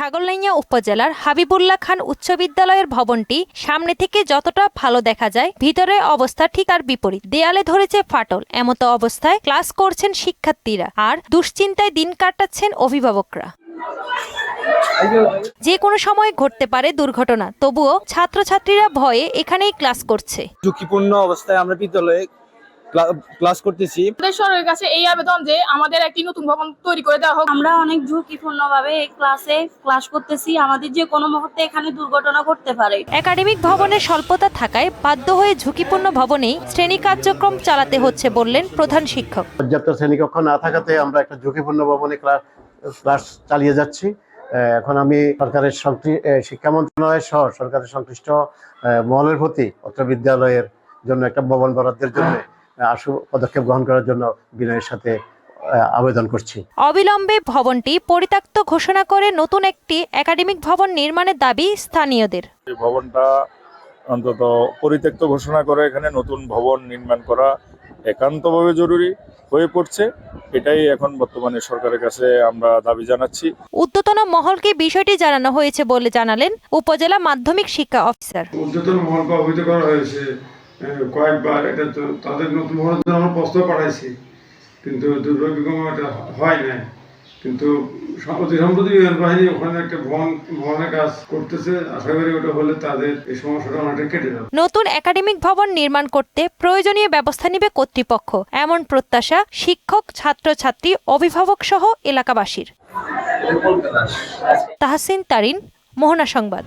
ছাগলনাইয়া উপজেলার হাবিবুল্লাহ খান উচ্চ বিদ্যালয়ের ভবনটি সামনে থেকে যতটা ভালো দেখা যায়, ভিতরে অবস্থা ঠিক তার বিপরীত। দেয়ালে ধরেছে ফাটল। এমতো অবস্থায় ক্লাস করছেন শিক্ষার্থীরা, আর দুশ্চিন্তায় দিন কাটাচ্ছেন অভিভাবকরা। যে কোনো সময় ঘটতে পারে দুর্ঘটনা, তবুও ছাত্রছাত্রীরা ভয়ে এখানেই ক্লাস করছে। ঝুঁকিপূর্ণ অবস্থায় আমরা বিদ্যালয়ে ক্লাস করতেছি। সরকারের কাছে এই আবেদন যে আমাদের একটি নতুন ভবন তৈরি করে দেওয়া হোক। আমরা অনেক ঝুঁকিপূর্ণভাবে এই ক্লাস করতেছি। আমাদের যে কোনো মুহূর্তে এখানে দুর্ঘটনা ঘটতে পারে। একাডেমিক ভবনের স্বল্পতা থাকায় বাধ্য হয়ে ঝুঁকিপূর্ণ ভবনেই শ্রেণী কার্যক্রম চালাতে হচ্ছে বললেন প্রধান শিক্ষক। পর্যাপ্ত শ্রেণীকক্ষ না থাকাতে আমরা একটা ঝুঁকিপূর্ণ ভবনে ক্লাস চালিয়ে যাচ্ছি। এখন আমি সরকারের শিক্ষা মন্ত্রণালয় সহ সরকারের সংশ্লিষ্ট মহলের প্রতি অত্র বিদ্যালয়ের জন্য একটা ভবন বরাদ্দের জন্য আশু পদক্ষেপ গ্রহণ করার জন্য বিনয়ের সাথে আবেদন করছি। অবিলম্বে ভবনটি পরিত্যক্ত ঘোষণা করে নতুন একটি একাডেমিক ভবন নির্মাণের দাবি স্থানীয়দের। এই ভবনটা অন্তত পরিত্যক্ত ঘোষণা করে এখানে নতুন ভবন নির্মাণ করা একান্তভাবে জরুরি হয়ে পড়ছে। এটাই এখন বর্তমানে সরকারের কাছে আমরা দাবি জানাচ্ছি। ঊর্ধ্বতন মহলকে বিষয়টি জানানো হয়েছে বলে জানালেন উপজেলা মাধ্যমিক শিক্ষা অফিসার। ঊর্ধ্বতন মহলকে অবহিত করা হয়েছে কয়েকবার। এটা তো তাদের নতুন ভবনের জন্য আমরা প্রস্তাব পাঠাইছি, কিন্তু দুর্ভাগ্যক্রমে এটা হয় নাই। কিন্তু সম্প্রতি বিমান বাহিনী ওখানে একটা ভবনের কাজ করতেছে। আশা করি ওটা হলে তাদের এই সমস্যাটা অনেকটা কেটে যাবে। নতুন একাডেমিক ভবন নির্মাণ করতে প্রয়োজনীয় ব্যবস্থা নেবে কর্তৃপক্ষ, এমন প্রত্যাশা শিক্ষক, ছাত্রছাত্রী, অভিভাবক সহ এলাকাবাসীর। তাহসিন তারিন, মোহনা সংবাদ।